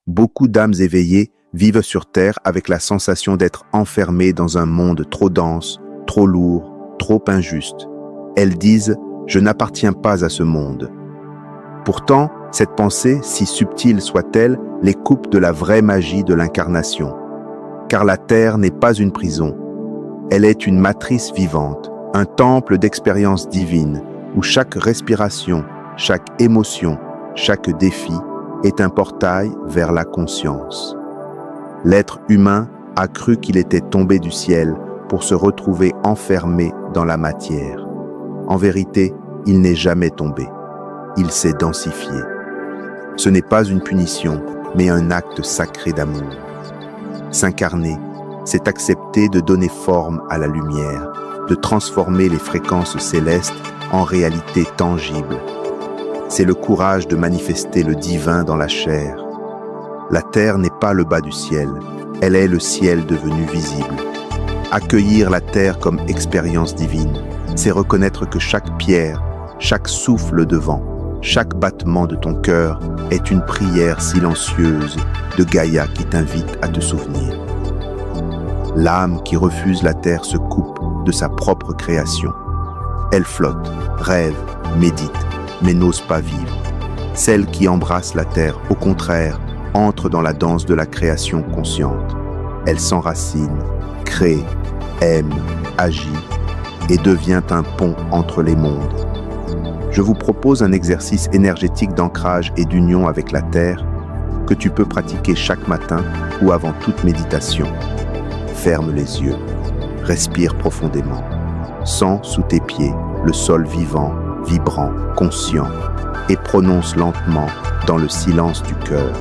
Beaucoup d'âmes éveillées vivent sur Terre avec la sensation d'être enfermées dans un monde trop dense, trop lourd, trop injuste. Elles disent « Je n'appartiens pas à ce monde ». Pourtant, cette pensée, si subtile soit-elle, les coupe de la vraie magie de l'incarnation. Car la Terre n'est pas une prison. Elle est une matrice vivante, un temple d'expériences divines, où chaque respiration, chaque émotion, chaque défi est un portail vers la conscience. L'être humain a cru qu'il était tombé du ciel pour se retrouver enfermé dans la matière. En vérité, il n'est jamais tombé. Il s'est densifié. Ce n'est pas une punition, mais un acte sacré d'amour. S'incarner, c'est accepter de donner forme à la lumière, de transformer les fréquences célestes en réalité tangible. C'est le courage de manifester le divin dans la chair. La terre n'est pas le bas du ciel, elle est le ciel devenu visible. Accueillir la terre comme expérience divine, c'est reconnaître que chaque pierre, chaque souffle de vent, chaque battement de ton cœur est une prière silencieuse de Gaïa qui t'invite à te souvenir. L'âme qui refuse la terre se coupe de sa propre création. Elle flotte, rêve, médite, mais n'ose pas vivre. Celle qui embrasse la terre, au contraire, entre dans la danse de la création consciente. Elle s'enracine, crée, aime, agit et devient un pont entre les mondes. Je vous propose un exercice énergétique d'ancrage et d'union avec la terre que tu peux pratiquer chaque matin ou avant toute méditation. Ferme les yeux, respire profondément. Sens sous tes pieds le sol vivant, vibrant, conscient et prononce lentement dans le silence du cœur.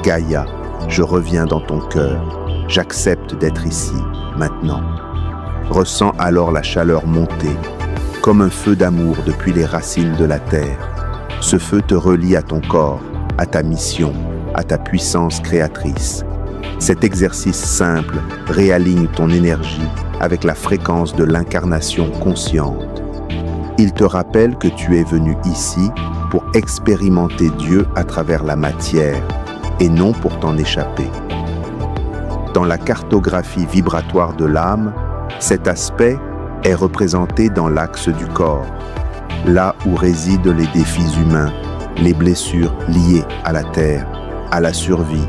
Gaïa, je reviens dans ton cœur. J'accepte d'être ici, maintenant. Ressens alors la chaleur monter, comme un feu d'amour depuis les racines de la terre. Ce feu te relie à ton corps, à ta mission, à ta puissance créatrice. Cet exercice simple réaligne ton énergie avec la fréquence de l'incarnation consciente. Il te rappelle que tu es venu ici pour expérimenter Dieu à travers la matière et non pour t'en échapper. Dans la cartographie vibratoire de l'âme, cet aspect est représenté dans l'axe du corps, là où résident les défis humains, les blessures liées à la terre, à la survie,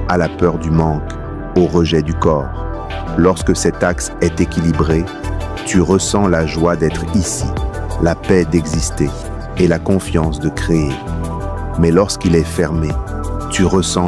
à la peur du manque, au rejet du corps. Lorsque cet axe est équilibré, tu ressens la joie d'être ici, la paix d'exister et la confiance de créer. Mais lorsqu'il est fermé, tu ressens